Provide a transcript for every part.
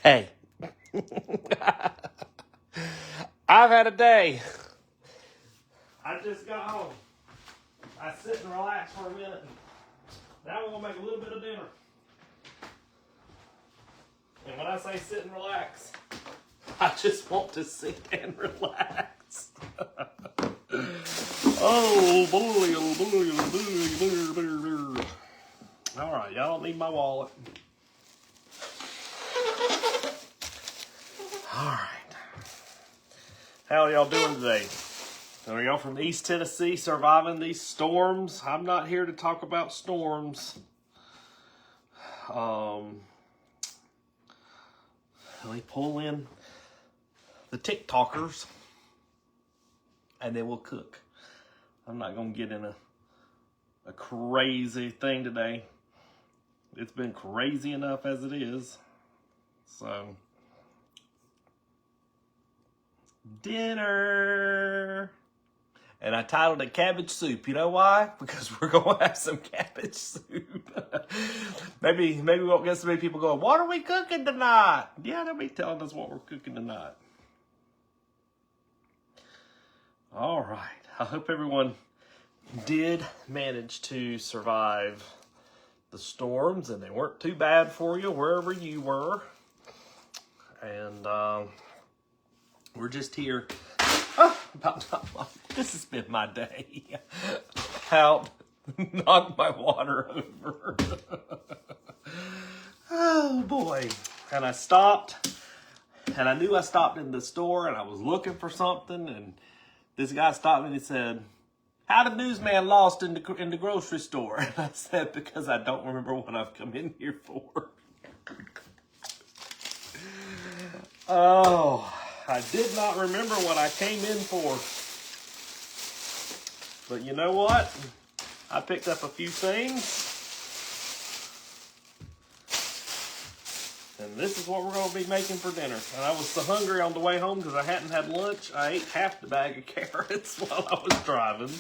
Hey, I've had a day. I just got home. I sit and relax for a minute. Now we're going to make a little bit of dinner. And when I say sit and relax, I just want to sit and relax. Oh, boy, oh, boy. All right, y'all don't need my wallet. All right. How are y'all doing today? Are y'all from East Tennessee surviving these storms? I'm not here to talk about storms. Let me pull in the TikTokers and then we'll cook. I'm not going to get in a crazy thing today. It's been crazy enough as it is. So, dinner. And I titled it Cabbage Soup. You know why? Because we're going to have some cabbage soup. maybe we won't get so many people going, what are we cooking tonight? Yeah, they'll be telling us what we're cooking tonight. All right. I hope everyone did manage to survive the storms and they weren't too bad for you wherever you were. And we're just here. This has been my day. Help. Knock my water over. Oh boy. And I stopped. And I knew I stopped in the store and I was looking for something. And this guy stopped me and he said, how did newsman lost in the grocery store? And I said, because I don't remember what I've come in here for. Oh, I did not remember what I came in for. But you know what? I picked up a few things. And this is what we're going to be making for dinner. And I was so hungry on the way home because I hadn't had lunch. I ate half the bag of carrots while I was driving.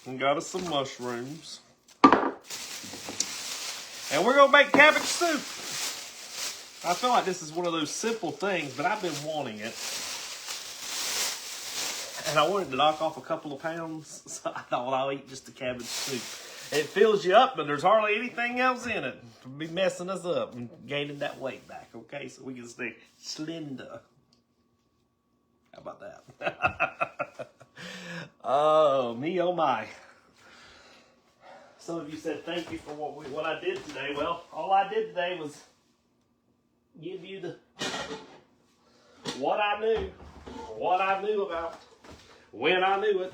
And got us some mushrooms. And we're going to make cabbage soup. I feel like this is one of those simple things, but I've been wanting it. And I wanted to knock off a couple of pounds, so I thought, well, I'll eat just the cabbage soup. It fills you up, but there's hardly anything else in it to be messing us up and gaining that weight back, okay? So we can stay slender. How about that? Oh, me, oh my. Some of you said thank you for what I did today. Well, all I did today was give you what I knew about, when I knew it.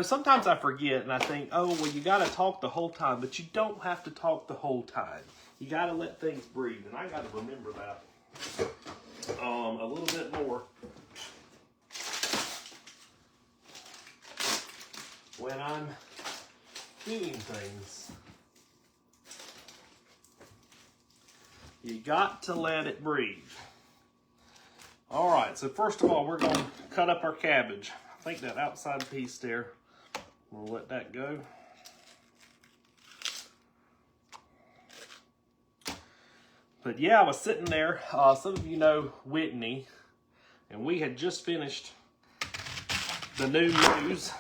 Sometimes I forget and I think, oh, well, you got to talk the whole time, but you don't have to talk the whole time. You got to let things breathe, and I got to remember that a little bit more when I'm doing things. You got to let it breathe. All right, so first of all, we're going to cut up our cabbage. I think that outside piece there, we'll let that go. But yeah, I was sitting there. Some of you know Whitney, and we had just finished the new news.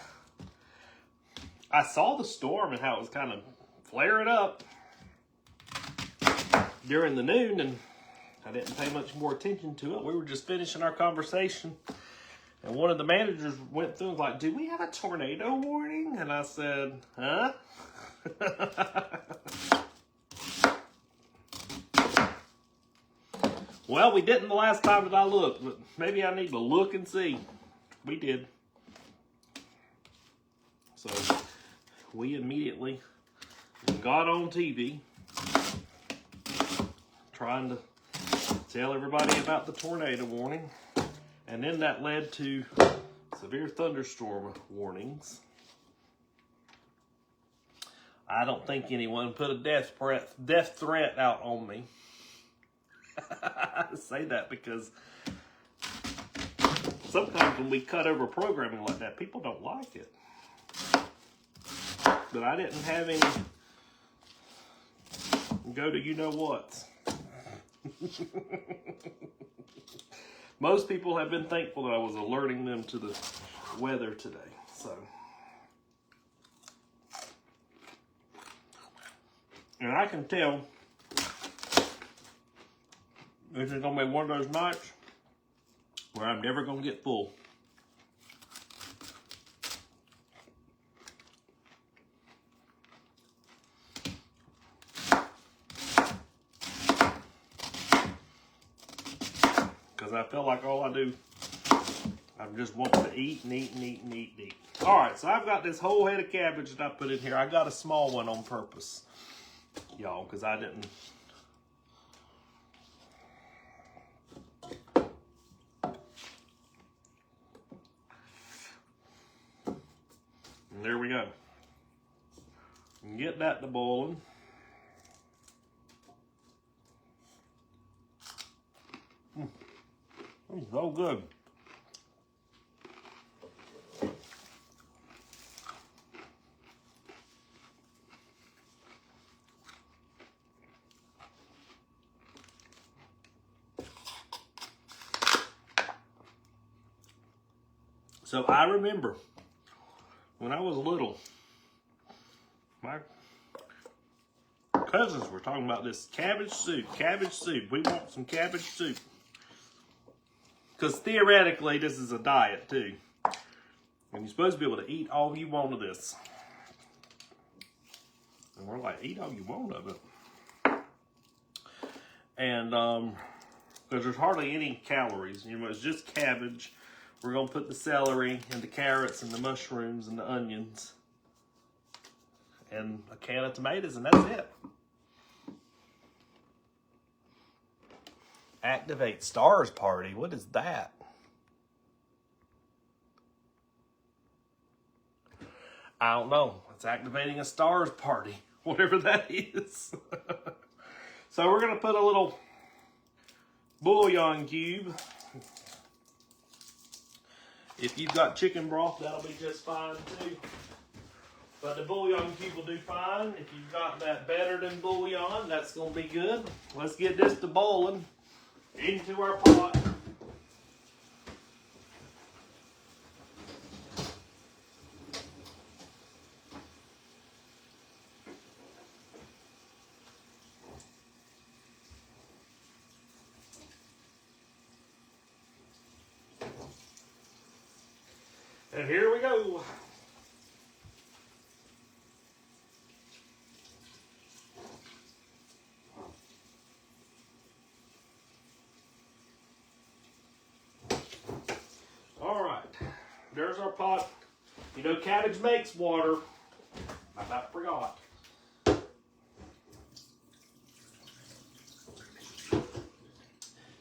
I saw the storm and how it was kind of flaring up during the noon, and I didn't pay much more attention to it. We were just finishing our conversation, and one of the managers went through and was like, do we have a tornado warning? And I said, huh? Well, we didn't the last time that I looked, but maybe I need to look and see. We did. So we immediately got on TV trying to tell everybody about the tornado warning, and then that led to severe thunderstorm warnings. I don't think anyone put a death threat out on me. I say that because sometimes when we cut over programming like that, people don't like it. But I didn't have any go to you know what. Most people have been thankful that I was alerting them to the weather today. So, and I can tell this is going to be one of those nights where I'm never going to get full. Because I feel like all I do, I'm just wanting to eat and eat and eat and eat and eat. All right, so I've got this whole head of cabbage that I put in here. I got a small one on purpose, y'all, because I didn't. And there we go. And get that to boiling. It's so good. So I remember when I was little, my cousins were talking about this cabbage soup. Cabbage soup. We want some cabbage soup. Because theoretically, this is a diet too. And you're supposed to be able to eat all you want of this. And we're like, eat all you want of it. And because there's hardly any calories. You know, it's just cabbage. We're going to put the celery and the carrots and the mushrooms and the onions. And a can of tomatoes, and that's it. Activate Stars Party. What is that? I don't know. It's activating a Stars Party. Whatever that is. So we're going to put a little bouillon cube. If you've got chicken broth, that'll be just fine too. But the bouillon cube will do fine. If you've got that better than bouillon, that's going to be good. Let's get this to boiling into our pot. And here we go. All right, there's our pot. You know, cabbage makes water. I about forgot.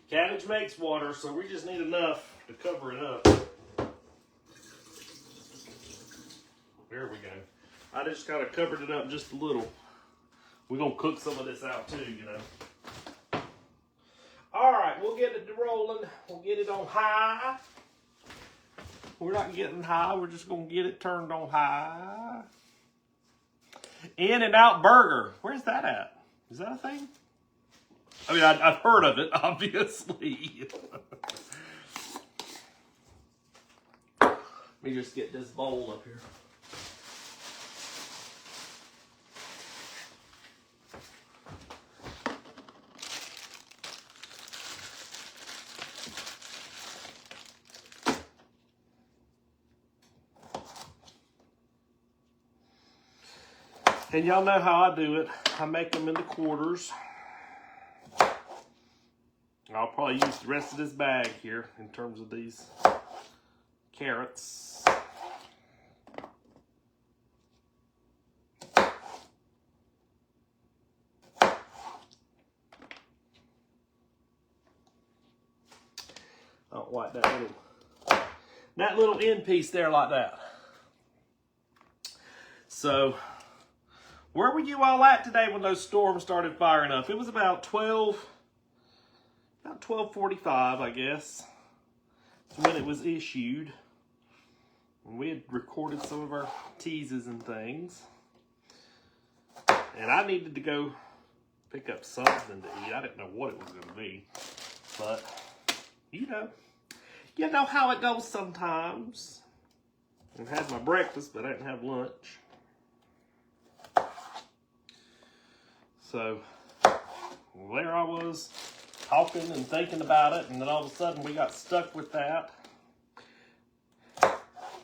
Cabbage makes water, so we just need enough to cover it up. There we go. I just kind of covered it up just a little. We're going to cook some of this out too, you know. All right, we'll get it rolling. We'll get it on high. We're not getting high. We're just going to get it turned on high. In-N-Out Burger. Where's that at? Is that a thing? I mean, I've heard of it, obviously. Let me just get this bowl up here. And y'all know how I do it. I make them into quarters. I'll probably use the rest of this bag here in terms of these carrots. I don't like that little end piece there like that. So, where were you all at today when those storms started firing up? It was about 12:45, I guess. That's when it was issued. And we had recorded some of our teases and things. And I needed to go pick up something to eat. I didn't know what it was going to be, but you know how it goes sometimes. I had my breakfast, but I didn't have lunch. So there I was talking and thinking about it, and then all of a sudden we got stuck with that.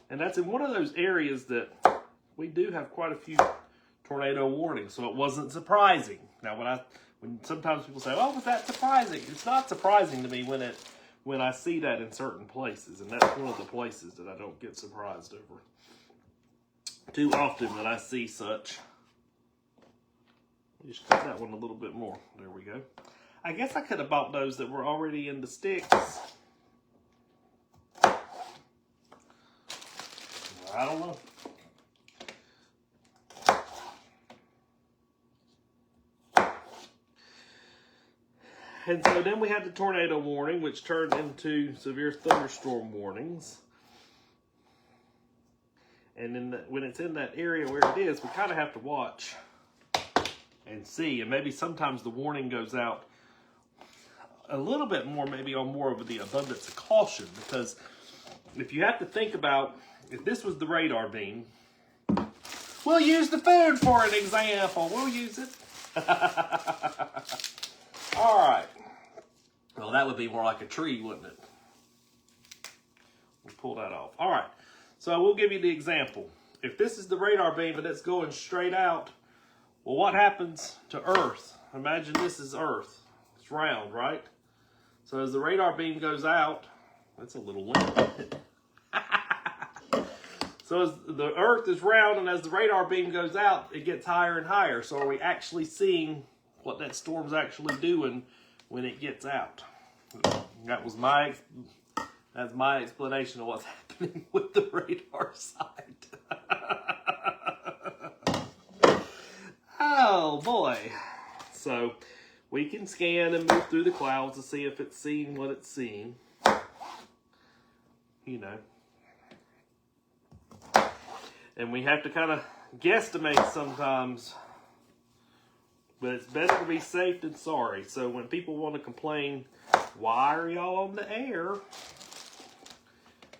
And that's in one of those areas that we do have quite a few tornado warnings, so it wasn't surprising. Now when sometimes people say, "Oh, was that surprising?" It's not surprising to me when I see that in certain places, and that's one of the places that I don't get surprised over too often that I see such. Just cut that one a little bit more. There we go. I guess I could have bought those that were already in the sticks. I don't know. And so then we had the tornado warning, which turned into severe thunderstorm warnings. And when it's in that area where it is, we kind of have to watch and see. And maybe sometimes the warning goes out a little bit more, maybe on more of the abundance of caution. Because if you have to think about, if this was the radar beam, we'll use the food for an example. We'll use it. All right. Well, that would be more like a tree, wouldn't it? We'll pull that off. All right. So we'll give you the example. If this is the radar beam and it's going straight out, well, what happens to Earth? Imagine this is Earth. It's round, right? So as the radar beam goes out, that's a little limp. So as the Earth is round, and as the radar beam goes out, it gets higher and higher. So are we actually seeing what that storm's actually doing when it gets out? That's my explanation of what's happening with the radar side. Oh boy. So we can scan and move through the clouds to see if it's seeing what it's seeing. You know. And we have to kind of guesstimate sometimes. But it's better to be safe than sorry. So when people want to complain, why are y'all on the air?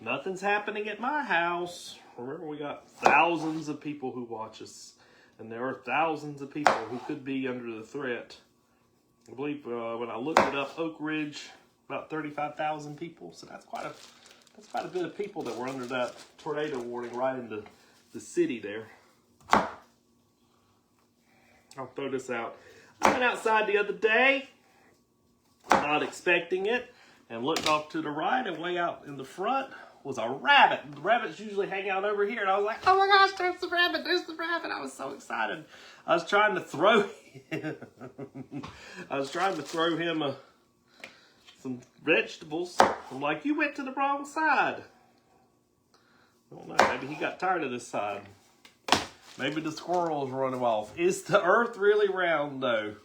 Nothing's happening at my house. Remember, we got thousands of people who watch us. And there are thousands of people who could be under the threat. I believe when I looked it up, Oak Ridge, about 35,000 people. So that's quite a bit of people that were under that tornado warning right in the city there. I'll throw this out. I went outside the other day, not expecting it, and looked off to the right, and way out in the front was a rabbit. The rabbits usually hang out over here, and I was like, oh my gosh, there's the rabbit, there's the rabbit. I was so excited. I was trying to throw him some vegetables. I'm like, you went to the wrong side. I don't know, maybe he got tired of this side. Maybe the squirrel is running off. Is the earth really round, though?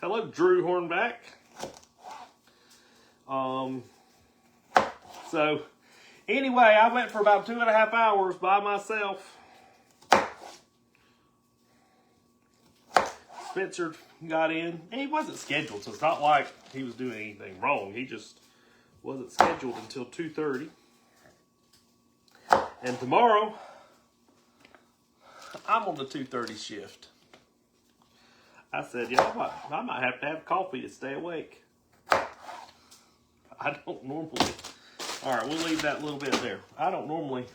Hello, Drew Hornback. So, anyway, I went for about 2.5 hours by myself. Spencer got in. And he wasn't scheduled, so it's not like he was doing anything wrong. He just wasn't scheduled until 2:30. And tomorrow, I'm on the 2:30 shift. I said, yeah, I might have to have coffee to stay awake. I don't normally. All right, we'll leave that a little bit there. I don't normally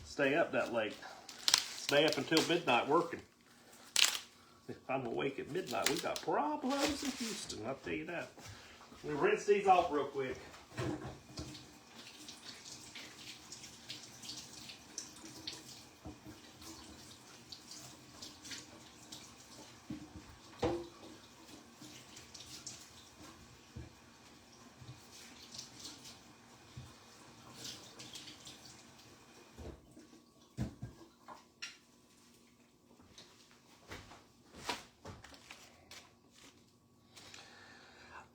stay up that late. Stay up until midnight working. If I'm awake at midnight, we got problems in Houston, I'll tell you that. We'll rinse these off real quick.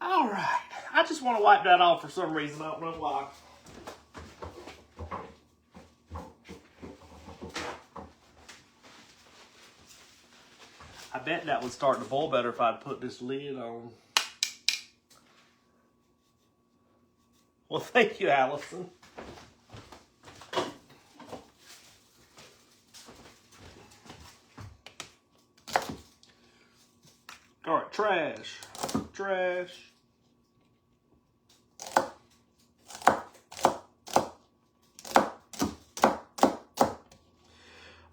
All right, I just want to wipe that off for some reason. I don't know why. I bet that would start to boil better if I'd put this lid on. Well, thank you, Allison. All right, trash. Trash.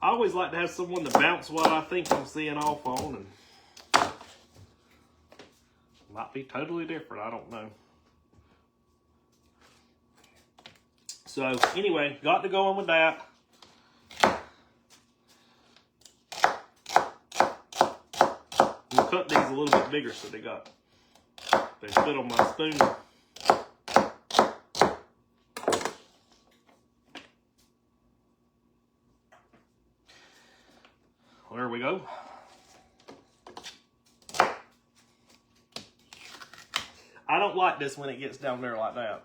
I always like to have someone to bounce what I think I'm seeing off on, and might be totally different. I don't know. So anyway, got to go on with that. We'll cut these a little bit bigger so they fit on my spoon. There we go. I don't like this when it gets down there like that.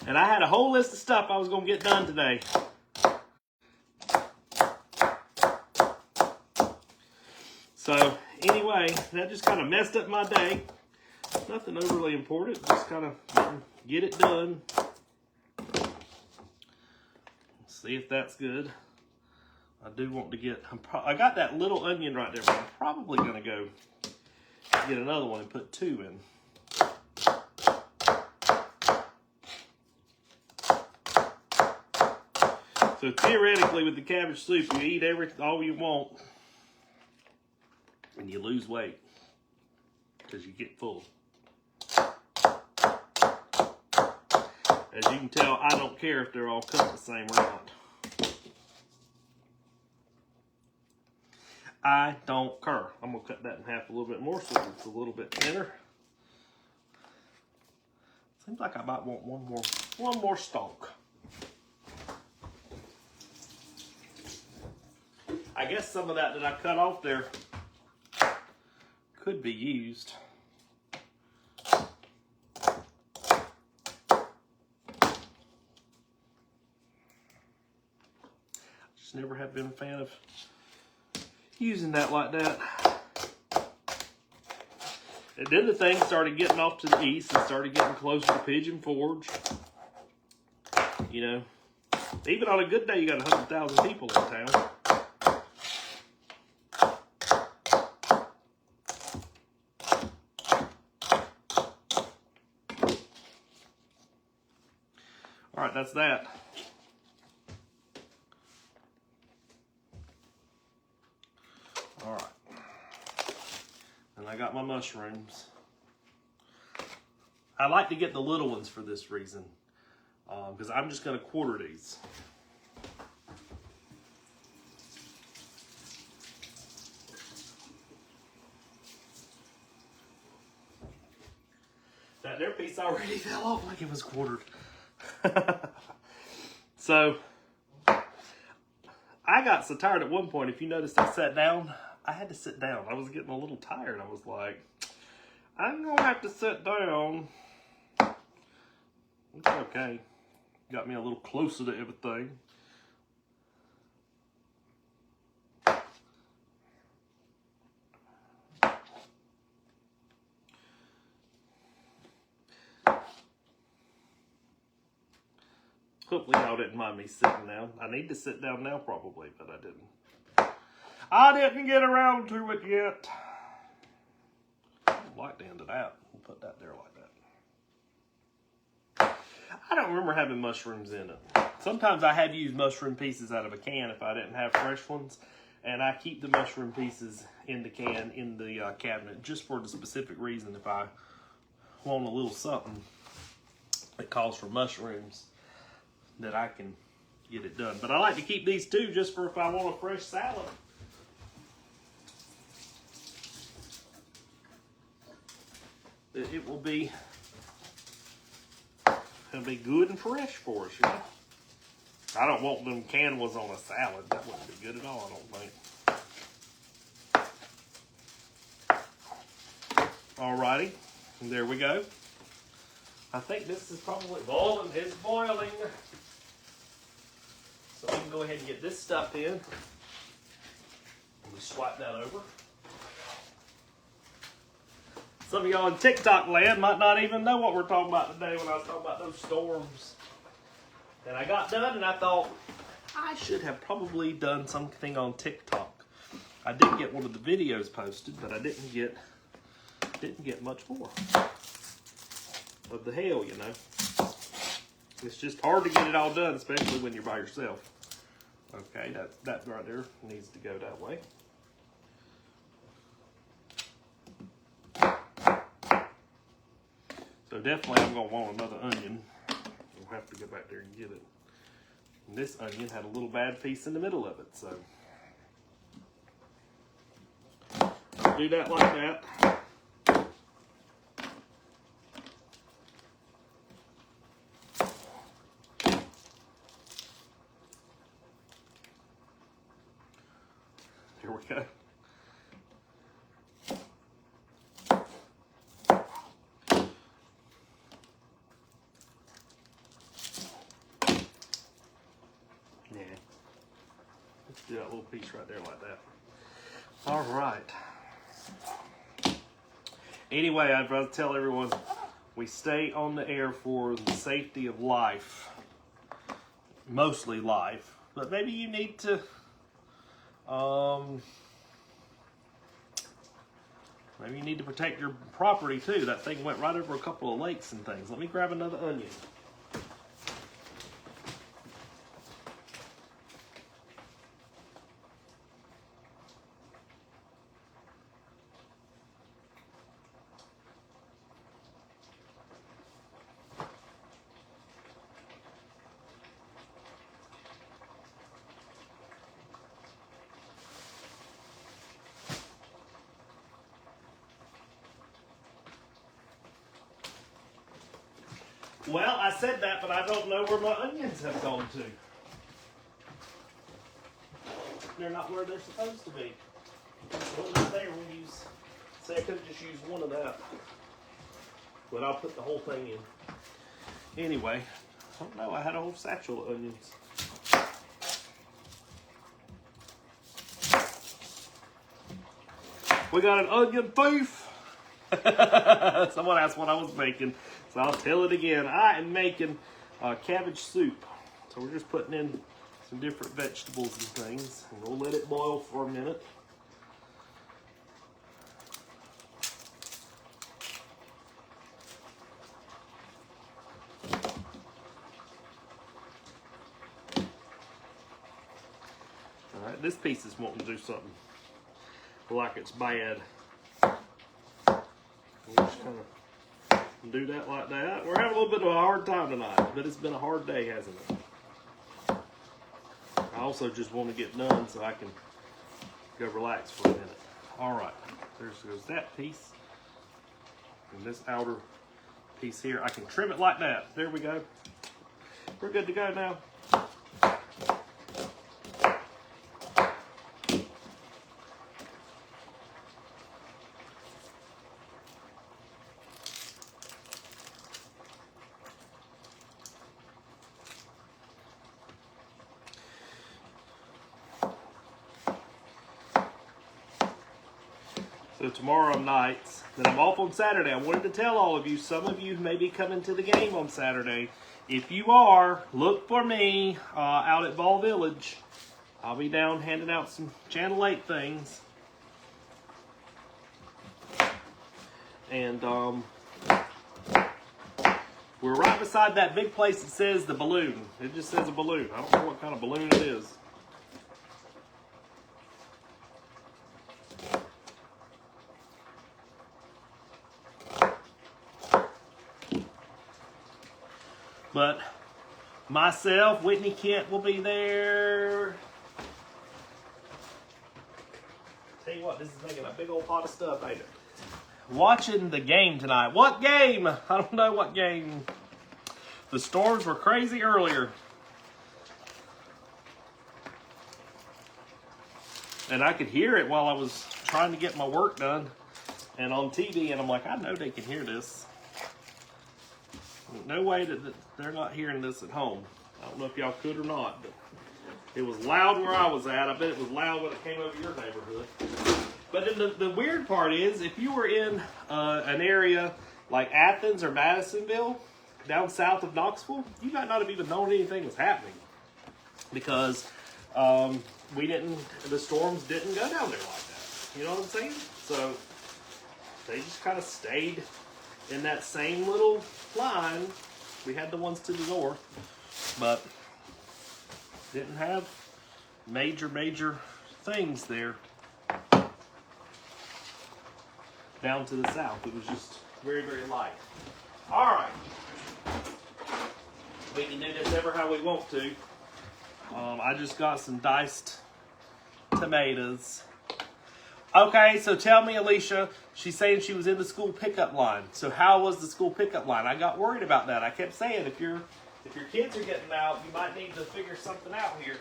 And I had a whole list of stuff I was going to get done today. So anyway, that just kind of messed up my day. Nothing overly important, just kind of get it done. See if that's good. I do want to get, I got that little onion right there, but I'm probably going to go get another one and put 2 in. So theoretically with the cabbage soup, you eat all you want and you lose weight because you get full. As you can tell, I don't care if they're all cut the same or not. I don't care. I'm going to cut that in half a little bit more so it's a little bit thinner. Seems like I might want one more stalk. I guess some of that I cut off there could be used. Just never have been a fan of using that like that. And then the thing started getting off to the east and started getting closer to Pigeon Forge. You know, even on a good day, you got 100,000 people in town. All right, that's that. All right. And I got my mushrooms. I like to get the little ones for this reason, because I'm just going to quarter these. That there piece already fell off like it was quartered. So I got so tired at one point, if you noticed I sat down, I had to sit down. I was getting a little tired. I was like, I'm gonna have to sit down. It's okay. Got me a little closer to everything. Hopefully y'all didn't mind me sitting down. I need to sit down now probably, but I didn't. I didn't get around to it yet. I don't like the end of that. We'll put that there like that. I don't remember having mushrooms in it. Sometimes I have used mushroom pieces out of a can if I didn't have fresh ones. And I keep the mushroom pieces in the can, in the cabinet, just for the specific reason if I want a little something that calls for mushrooms, that I can get it done. But I like to keep these too, just for if I want a fresh salad. It will be, it'll be good and fresh for us, you know. I don't want them canned ones on a salad. That wouldn't be good at all, I don't think. Alrighty, there we go. I think this is probably boiling. It's boiling. So we can go ahead and get this stuff in. Just swipe that over. Some of y'all in TikTok land might not even know what we're talking about today when I was talking about those storms. And I got done and I thought, I should have probably done something on TikTok. I did get one of the videos posted, but I didn't get much more of the hell, you know. It's just hard to get it all done, especially when you're by yourself. Okay, that right there needs to go that way. So definitely I'm going to want another onion. We'll have to go back there and get it. And this onion had a little bad piece in the middle of it, so I'll do that like that. Here we go. Let's do that little piece right there like that. All right. Anyway, I'd rather tell everyone we stay on the air for the safety of life. Mostly life. But maybe you need to maybe you need to protect your property too. That thing went right over a couple of lakes and things. Let me grab another onion. Well, I said that, but I don't know where my onions have gone to. They're not where they're supposed to be. One right there, we'll use, say I could have just used one of that. But I'll put the whole thing in. Anyway, I don't know, I had a whole satchel of onions. We got an onion thief. Someone asked what I was making. So I'll tell it again. I am making cabbage soup. So we're just putting in some different vegetables and things. And we'll let it boil for a minute. All right, this piece is wanting to do something like it's bad. We'll just kind of do that like that. We're having a little bit of a hard time tonight, but it's been a hard day, hasn't it? I also just want to get done so I can go relax for a minute. All right, there goes that piece. And this outer piece here, I can trim it like that. There we go. We're good to go now. So tomorrow night, then I'm off on Saturday. I wanted to tell all of you, some of you may be coming to the game on Saturday. If you are, look for me out at Ball Village. I'll be down handing out some Channel 8 things. And we're right beside that big place that says the balloon. It just says a balloon. I don't know what kind of balloon it is. But myself, Whitney Kent will be there. Tell you what, this is making a big old pot of stuff, ain't it? Watching the game tonight. What game? I don't know what game. The storms were crazy earlier. And I could hear it while I was trying to get my work done and on TV, and I'm like, I know they can hear this. No way that they're not hearing this at home. I don't know if y'all could or not, but it was loud where I was at. I bet it was loud when it came over your neighborhood. But then the weird part is, if you were in an area like Athens or Madisonville, down south of Knoxville, you might not have even known anything was happening. Because the storms didn't go down there like that. You know what I'm saying? So they just kind of stayed in that same little line. We had the ones to the north, but didn't have major things there down to the south. It was just very light. All right. We can do this ever how we want to. I just got some diced tomatoes. Okay, so tell me, Alicia, she's saying she was in the school pickup line. So how was the school pickup line? I got worried about that. I kept saying, if your kids are getting out, you might need to figure something out here.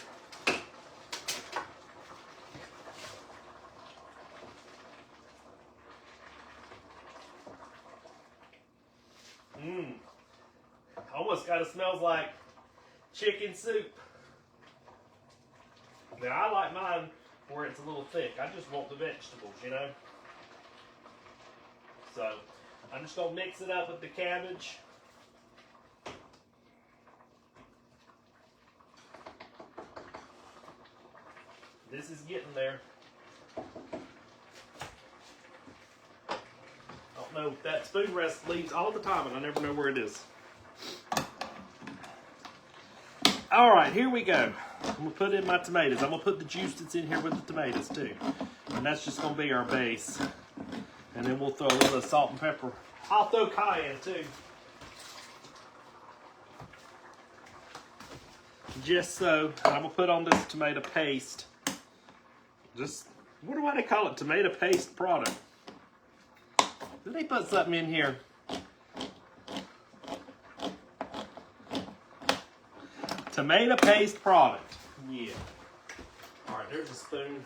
Almost kind of smells like chicken soup. Now, I like mine where it's a little thick. I just want the vegetables, you know. So, I'm just going to mix it up with the cabbage. This is getting there. I don't know, that spoon rest leaves all the time and I never know where it is. All right, here we go. I'm going to put in my tomatoes. I'm going to put the juice that's in here with the tomatoes too. And that's just going to be our base. And then we'll throw a little salt and pepper. I'll throw cayenne too. Just so. I'm going to put on this tomato paste. Just, what do they call it? Tomato paste product. Did they put something in here? Tomato paste product. Yeah. All right, there's a spoon.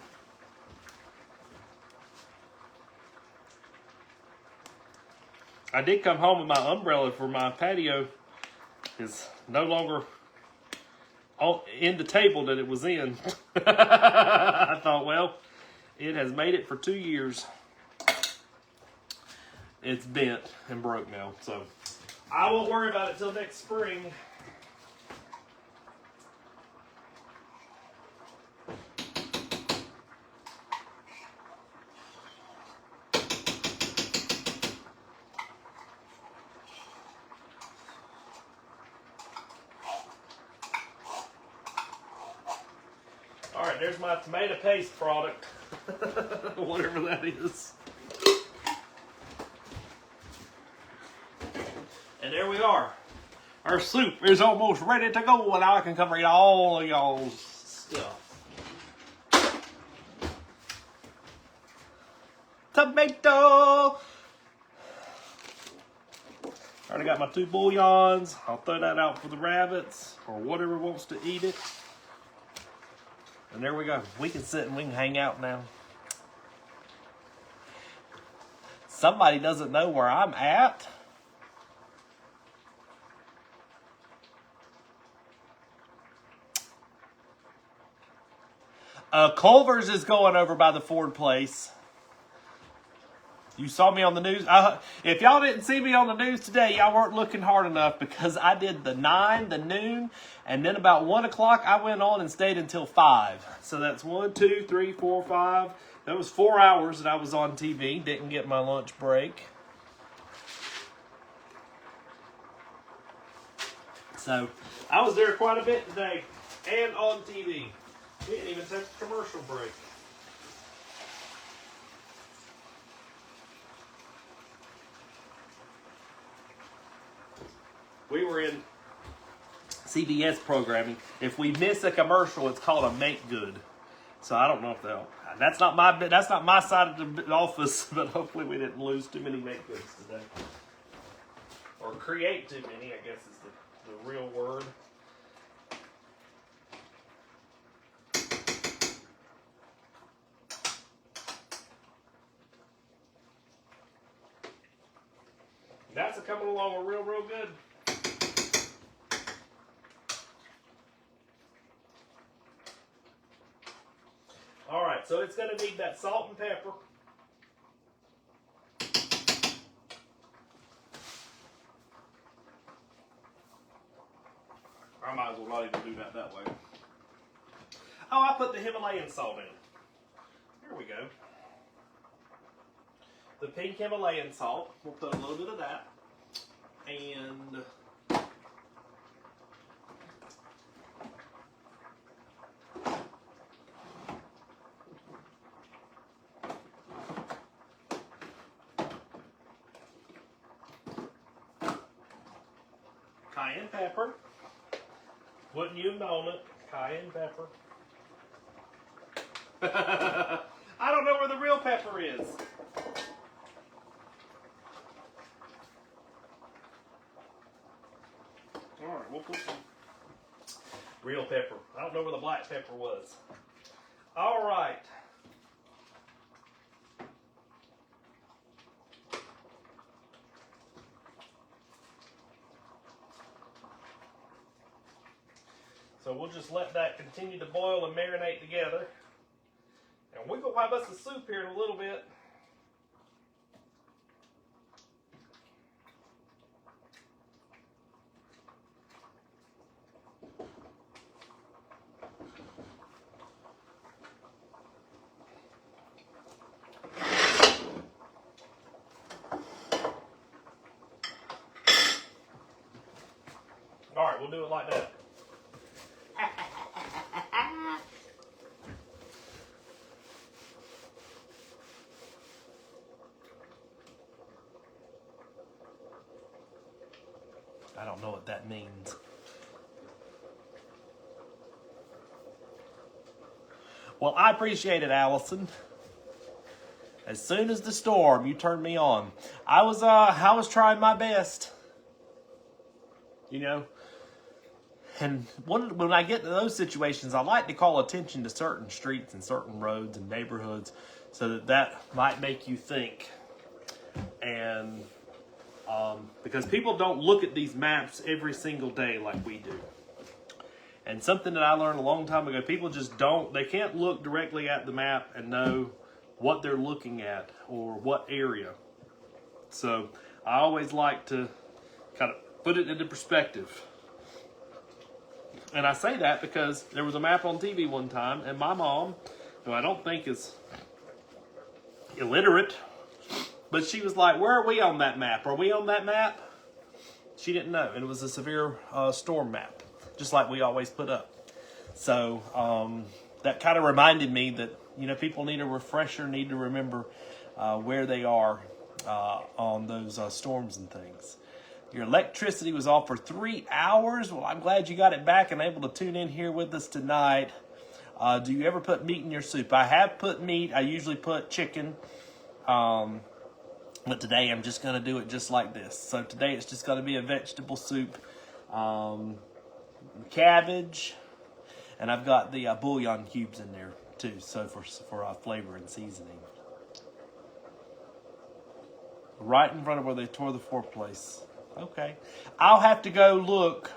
I did come home with my umbrella for my patio. Is no longer in the table that it was in. I thought, well, it has made it for 2 years. It's bent and broke now, so I won't worry about it till next spring. All right, there's my tomato paste product, whatever that is. And there we are. Our soup is almost ready to go, and now I can cover all of y'all's stuff. Tomato! Already got my 2 bouillons. I'll throw that out for the rabbits, or whatever wants to eat it. And there we go. We can sit and we can hang out now. Somebody doesn't know where I'm at. Culver's is going over by the Ford place. You saw me on the news. If y'all didn't see me on the news today, y'all weren't looking hard enough, because I did the 9, the noon, and then about 1 o'clock I went on and stayed until 5. So that's 1, 2, 3, 4, 5. That was 4 hours that I was on TV. Didn't get my lunch break. So I was there quite a bit today and on TV. We didn't even take a commercial break. We were in CBS programming. If we miss a commercial, it's called a make good. So I don't know if that's not my side of the office, but hopefully we didn't lose too many make goods today, or create too many, I guess is the real word. That's coming along real good. right, so it's going to need that salt and pepper. I might as well not even do that way. Oh, I put the Himalayan salt in. Here we go. The pink Himalayan salt. We'll put a little bit of that. And cayenne pepper. Wouldn't you have known it? Cayenne pepper. I don't know where the real pepper is. Alright, we'll put some real pepper. I don't know where the black pepper was. Alright. So we'll just let that continue to boil and marinate together. And we're going to have us a soup here in a little bit. All right, we'll do it like that. I don't know what that means. Well, I appreciate it, Allison. As soon as the storm, you turned me on. I was trying my best. You know, and when I get to those situations, I like to call attention to certain streets and certain roads and neighborhoods so that might make you think. And because people don't look at these maps every single day like we do. And something that I learned a long time ago, people just they can't look directly at the map and know what they're looking at or what area. So I always like to kind of put it into perspective. And I say that because there was a map on TV one time, and my mom, who I don't think is illiterate, but she was like, where are we on that map? Are we on that map? She didn't know. And it was a severe storm map, just like we always put up. So that kind of reminded me that, you know, people need a refresher, need to remember where they are on those storms and things. Your electricity was off for 3 hours. Well, I'm glad you got it back and able to tune in here with us tonight. Do you ever put meat in your soup? I have put meat. I usually put chicken. But today I'm just going to do it just like this. So today it's just going to be a vegetable soup. Cabbage. And I've got the bouillon cubes in there too. So for flavor and seasoning. Right in front of where they tore the fireplace. Okay. I'll have to go look.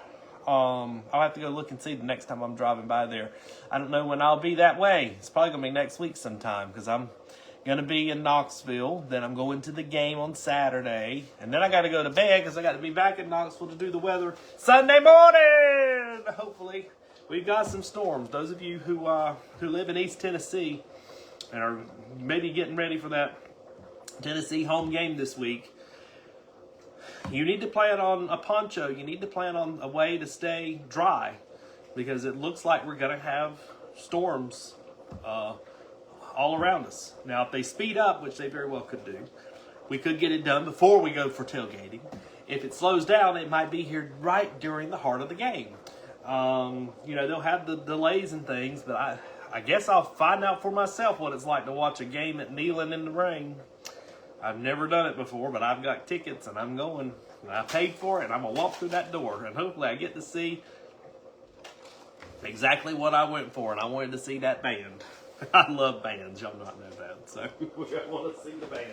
I'll have to go look and see the next time I'm driving by there. I don't know when I'll be that way. It's probably going to be next week sometime because I'm going to be in Knoxville. Then I'm going to the game on Saturday. And then I got to go to bed because I got to be back in Knoxville to do the weather Sunday morning. Hopefully. We've got some storms. Those of you who live in East Tennessee and are maybe getting ready for that Tennessee home game this week, you need to plan on a poncho. You need to plan on a way to stay dry because it looks like we're going to have storms all around us. Now, if they speed up, which they very well could do, we could get it done before we go for tailgating. If it slows down, it might be here right during the heart of the game. You know, they'll have the delays and things, but I guess I'll find out for myself what it's like to watch a game at Neyland in the rain. I've never done it before, but I've got tickets and I'm going. And I paid for it and I'm going to walk through that door. And hopefully I get to see exactly what I went for. And I wanted to see that band. I love bands. Y'all not know that. So I want to see the band.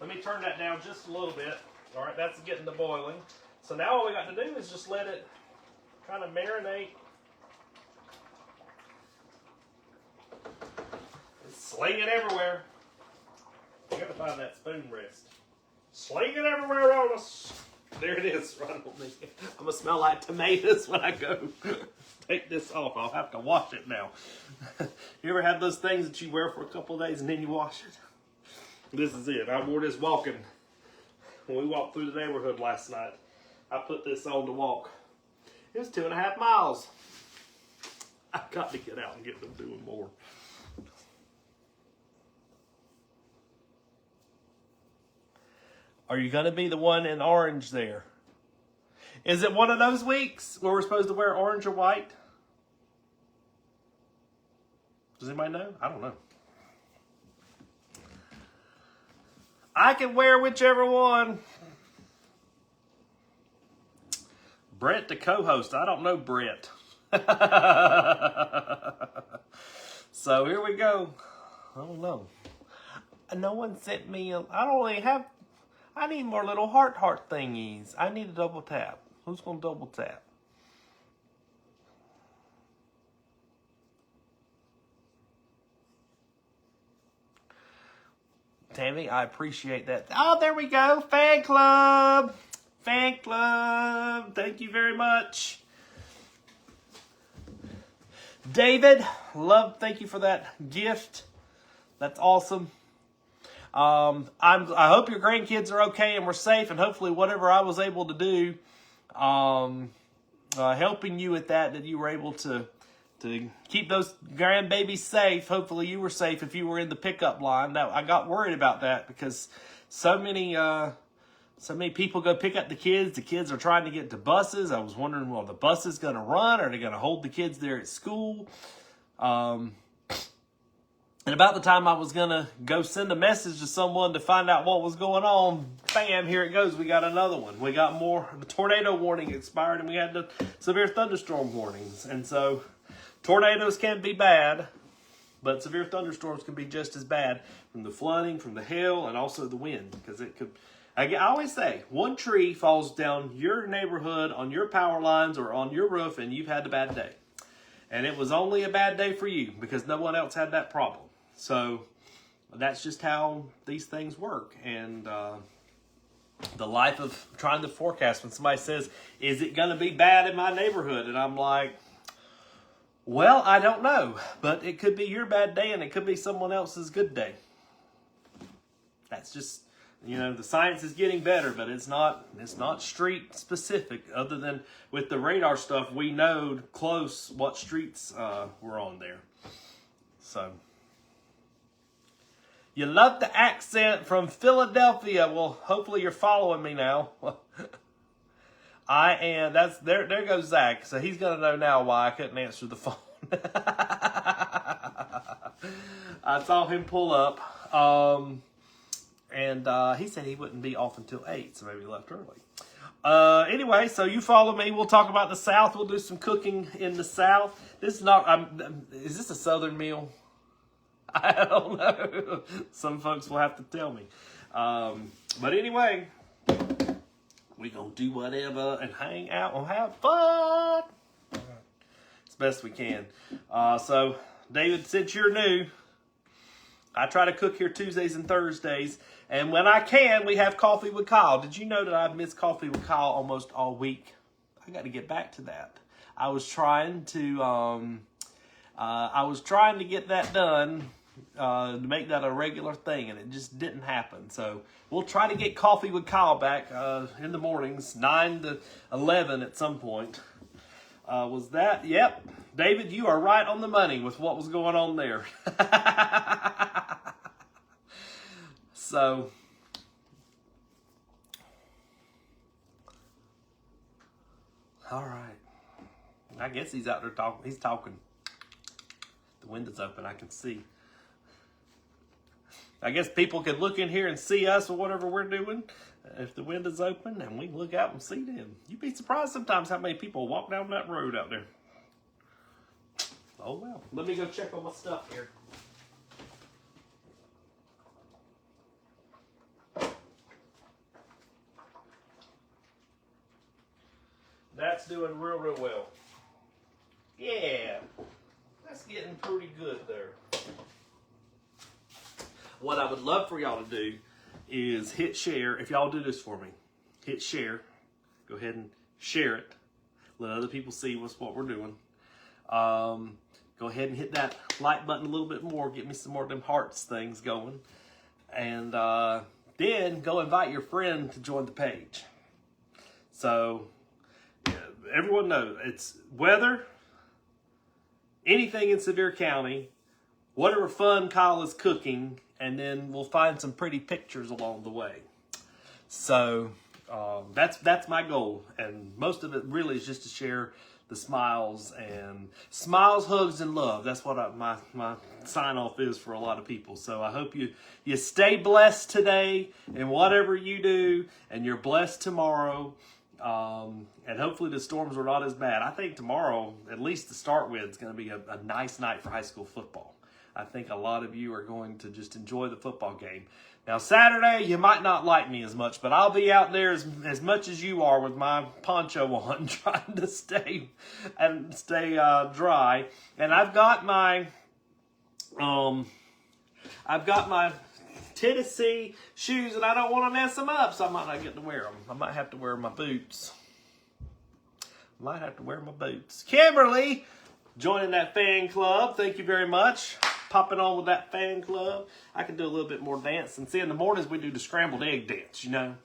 Let me turn that down just a little bit. All right, that's getting to boiling. So now all we got to do is just let it kind of marinate. Sling it everywhere. I gotta find that spoon rest. Sling it everywhere on us. There it is, right on me. I'm gonna smell like tomatoes when I go take this off. I'll have to wash it now. You ever have those things that you wear for a couple of days and then you wash it? This is it. I wore this walking. When we walked through the neighborhood last night, I put this on to walk. It was 2.5 miles. I've got to get out and get them doing more. Are you going to be the one in orange there? Is it one of those weeks where we're supposed to wear orange or white? Does anybody know? I don't know. I can wear whichever one. Brett, the co-host. I don't know Brett. So here we go. I don't know. No one sent me a... I need more little heart thingies. I need a double tap. Who's going to double tap? Tammy, I appreciate that. Oh, there we go. Fan club. Fan club. Thank you very much. David, thank you for that gift. That's awesome. I hope your grandkids are okay and we're safe, and hopefully whatever I was able to do, helping you with that you were able to keep those grandbabies safe. Hopefully you were safe if you were in the pickup line. Now, I got worried about that because so many people go pick up the kids. The kids are trying to get to buses. I was wondering, well, the bus is going to run? Are they going to hold the kids there at school? And about the time I was going to go send a message to someone to find out what was going on, bam, here it goes. We got another one. We got more. The tornado warning expired, and we had the severe thunderstorm warnings. And so tornadoes can be bad, but severe thunderstorms can be just as bad from the flooding, from the hail, and also the wind. Because it could, I always say, one tree falls down your neighborhood on your power lines or on your roof, and you've had a bad day. And it was only a bad day for you because no one else had that problem. So that's just how these things work. And the life of trying to forecast when somebody says, is it going to be bad in my neighborhood? And I'm like, well, I don't know. But it could be your bad day and it could be someone else's good day. That's just, the science is getting better, but it's not street specific. Other than with the radar stuff, we know close what streets were on there. So... You love the accent from Philadelphia. Well, hopefully you're following me now. I am. There goes Zach. So he's going to know now why I couldn't answer the phone. I saw him pull up. And he said he wouldn't be off until 8, so maybe he left early. Anyway, so you follow me. We'll talk about the South. We'll do some cooking in the South. This is not... is this a Southern meal? I don't know. Some folks will have to tell me. But anyway, we're going to do whatever and hang out and have fun as best we can. So, David, since you're new, I try to cook here Tuesdays and Thursdays. And when I can, we have Coffee with Kyle. Did you know that I've missed Coffee with Kyle almost all week? I got to get back to that. I was trying to get that done. To make that a regular thing, and it just didn't happen. So we'll try to get Coffee with Kyle back in the mornings, 9 to 11 at some point. Was that? Yep. David, you are right on the money with what was going on there. So, all right. I guess he's out there talking. He's talking. The window's open. I can see. I guess people could look in here and see us or whatever we're doing if the window's open, and we can look out and see them. You'd be surprised sometimes how many people walk down that road out there. Oh, well. Let me go check on my stuff here. That's doing real, real well. Yeah, that's getting pretty good there. What I would love for y'all to do is hit share. If y'all do this for me, hit share. Go ahead and share it. Let other people see what we're doing. Go ahead and hit that like button a little bit more. Get me some more of them hearts things going. And then go invite your friend to join the page. So everyone knows it's weather, anything in Sevier County, whatever fun Kyle is cooking, and then we'll find some pretty pictures along the way. So that's my goal, and most of it really is just to share the smiles, hugs, and love. That's what my sign off is for a lot of people. So I hope you stay blessed today in whatever you do, and you're blessed tomorrow. And hopefully the storms are not as bad. I think tomorrow, at least to start with, is going to be a nice night for high school football. I think a lot of you are going to just enjoy the football game. Now, Saturday, you might not like me as much, but I'll be out there as much as you are with my poncho on, trying to stay dry. And I've got my Tennessee shoes, and I don't want to mess them up, so I might not get to wear them. I might have to wear my boots. Kimberly, joining that fan club. Thank you very much. Popping on with that fan club. I can do a little bit more dance. And see, in the mornings we do the scrambled egg dance, you know.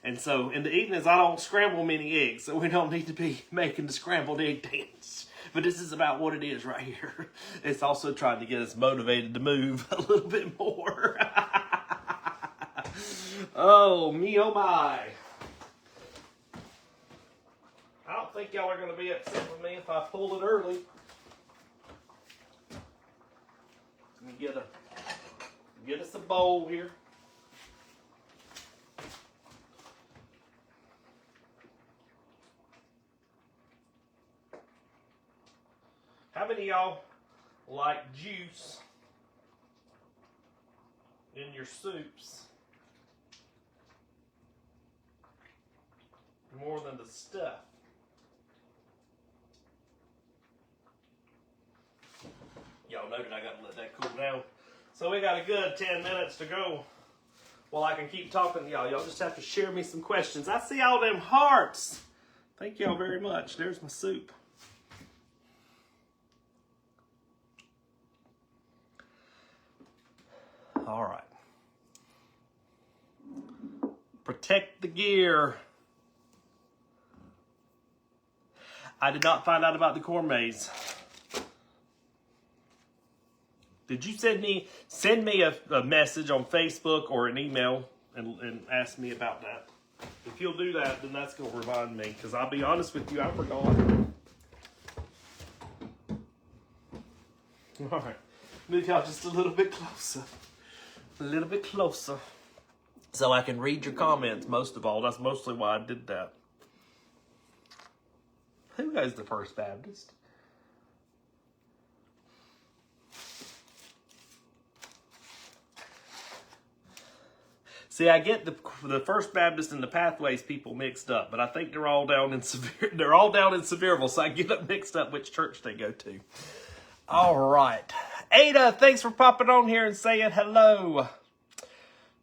And so in the evenings I don't scramble many eggs, so we don't need to be making the scrambled egg dance. But this is about what it is right here. It's also trying to get us motivated to move a little bit more. Oh, me oh my. I don't think y'all are going to be upset with me if I pull it early. Let me get us a bowl here. How many of y'all like juice in your soups more than the stuff? Y'all noted I got to let that cool down. So we got a good 10 minutes to go. Well, I can keep talking to y'all. Y'all just have to share me some questions. I see all them hearts. Thank y'all very much. There's my soup. All right. Protect the gear. I did not find out about the corn maze. Did you send me a message on Facebook or an email and ask me about that? If you'll do that, then that's going to remind me, because I'll be honest with you, I forgot. All right. Move y'all just a little bit closer. A little bit closer. So I can read your comments most of all. That's mostly why I did that. Who goes to First Baptist? See, I get the First Baptist and the Pathways people mixed up, but I think they're all down in Sevierville, so I get them mixed up which church they go to. All right. Ada, thanks for popping on here and saying hello.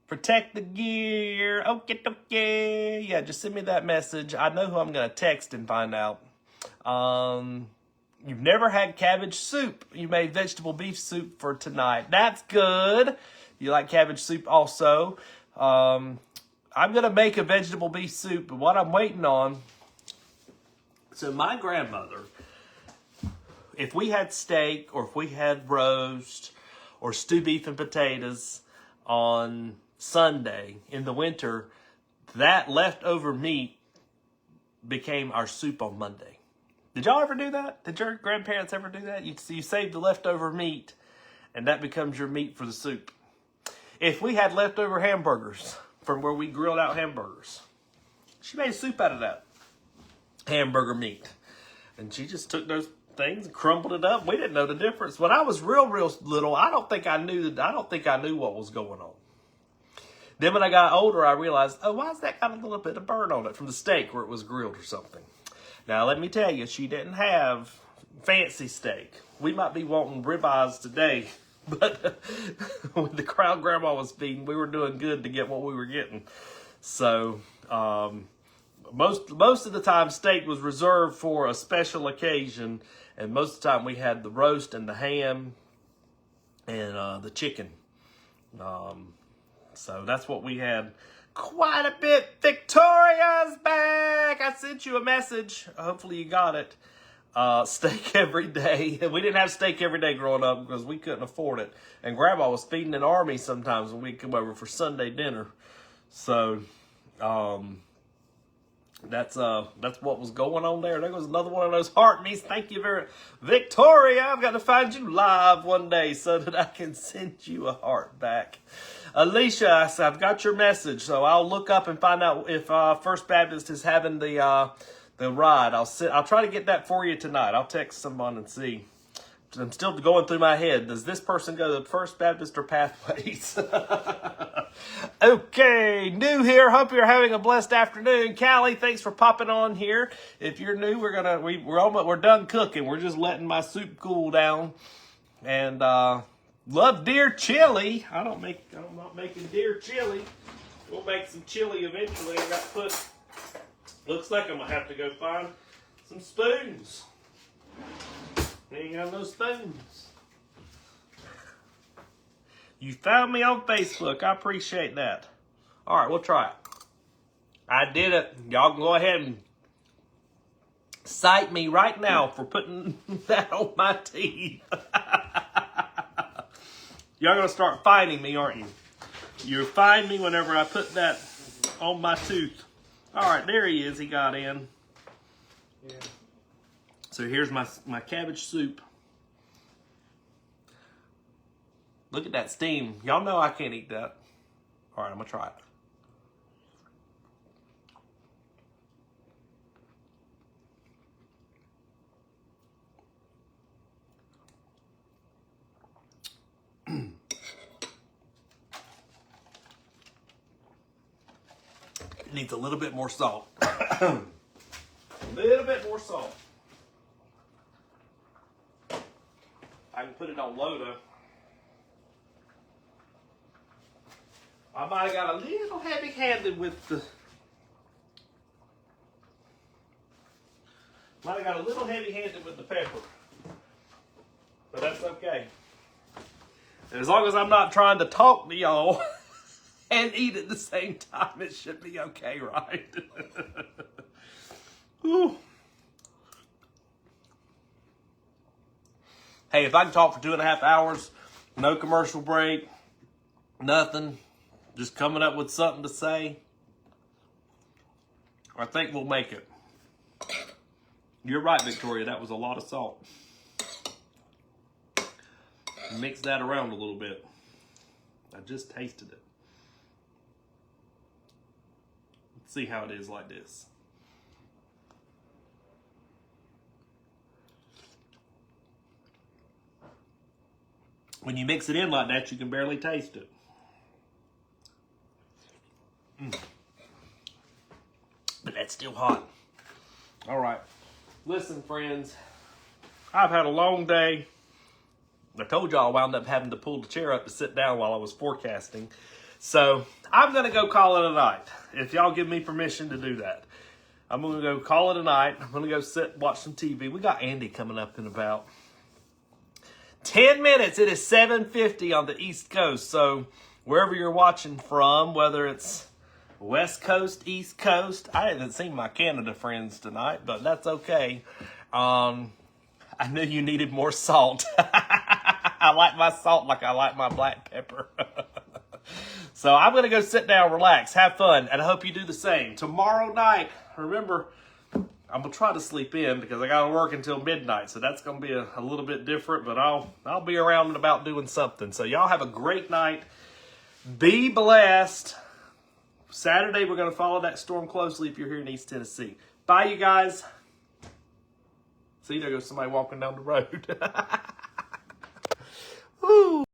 Protect the gear. Okay. Yeah, just send me that message. I know who I'm going to text and find out. You've never had cabbage soup. You made vegetable beef soup for tonight. That's good. You like cabbage soup also. I'm going to make a vegetable beef soup, but what I'm waiting on... So my grandmother, if we had steak or if we had roast or stew beef and potatoes on Sunday in the winter, that leftover meat became our soup on Monday. Did y'all ever do that? Did your grandparents ever do that? You save the leftover meat and that becomes your meat for the soup. If we had leftover hamburgers from where we grilled out hamburgers, she made a soup out of that hamburger meat. And she just took those things and crumbled it up. We didn't know the difference. When I was real little, I don't think I knew what was going on. Then when I got older, I realized, oh, why's that got a little bit of burn on it from the steak where it was grilled or something? Now, let me tell you, she didn't have fancy steak. We might be wanting ribeyes today, but with the crowd Grandma was feeding, we were doing good to get what we were getting. So, most of the time, steak was reserved for a special occasion, and most of the time we had the roast and the ham and the chicken. So that's what we had. Quite a bit. Victoria's back. I sent you a message. Hopefully you got it. Steak every day. We didn't have steak every day growing up because we couldn't afford it. And Grandma was feeding an army sometimes when we'd come over for Sunday dinner. So, that's what was going on there. There was another one of those heart me's. Thank you very Victoria. I've got to find you live one day so that I can send you a heart back. Alicia, I've got your message, so I'll look up and find out if First Baptist is having the ride. I'll try to get that for you tonight. I'll text someone and see. I'm still going through my head. Does this person go to First Baptist or Pathways? Okay, new here. Hope you're having a blessed afternoon. Callie, thanks for popping on here. If you're new, we're done cooking. We're just letting my soup cool down. And love deer chili. I'm not making deer chili. We'll make some chili eventually. Looks like I'm gonna have to go find some spoons. Ain't got no spoons. You found me on Facebook. I appreciate that. All right, we'll try it. I did it. Y'all can go ahead and cite me right now for putting that on my teeth. Y'all gonna start finding me, aren't you? You'll find me whenever I put that on my tooth. All right, there he is. He got in. Yeah. So here's my cabbage soup. Look at that steam. Y'all know I can't eat that. All right, I'm gonna try it. It needs a little bit more salt. A little bit more salt. I can put it on low though. I might have got a little heavy-handed with the... pepper. But that's okay. And as long as I'm not trying to talk to y'all and eat at the same time, it should be okay, right? Whew. Hey, if I can talk for 2.5 hours, no commercial break, nothing, just coming up with something to say, I think we'll make it. You're right, Victoria, that was a lot of salt. Mix that around a little bit. I just tasted it. Let's see how it is like this. When you mix it in like that, you can barely taste it. But that's still hot. All right. Listen, friends. I've had a long day. I told y'all I wound up having to pull the chair up to sit down while I was forecasting. So I'm going to go call it a night. If y'all give me permission to do that. I'm going to go call it a night. I'm going to go sit and watch some TV. We got Andy coming up in about 10 minutes. It is 7:50 on the East Coast. So wherever you're watching from, whether it's West Coast, East Coast. I haven't seen my Canada friends tonight, but that's okay. I knew you needed more salt. I like my salt like I like my black pepper. So I'm going to go sit down, relax, have fun, and I hope you do the same. Tomorrow night, remember, I'm going to try to sleep in because I got to work until midnight, so that's going to be a little bit different, but I'll be around and about doing something. So y'all have a great night. Be blessed. Saturday, we're going to follow that storm closely if you're here in East Tennessee. Bye, you guys. See, there goes somebody walking down the road. Woo.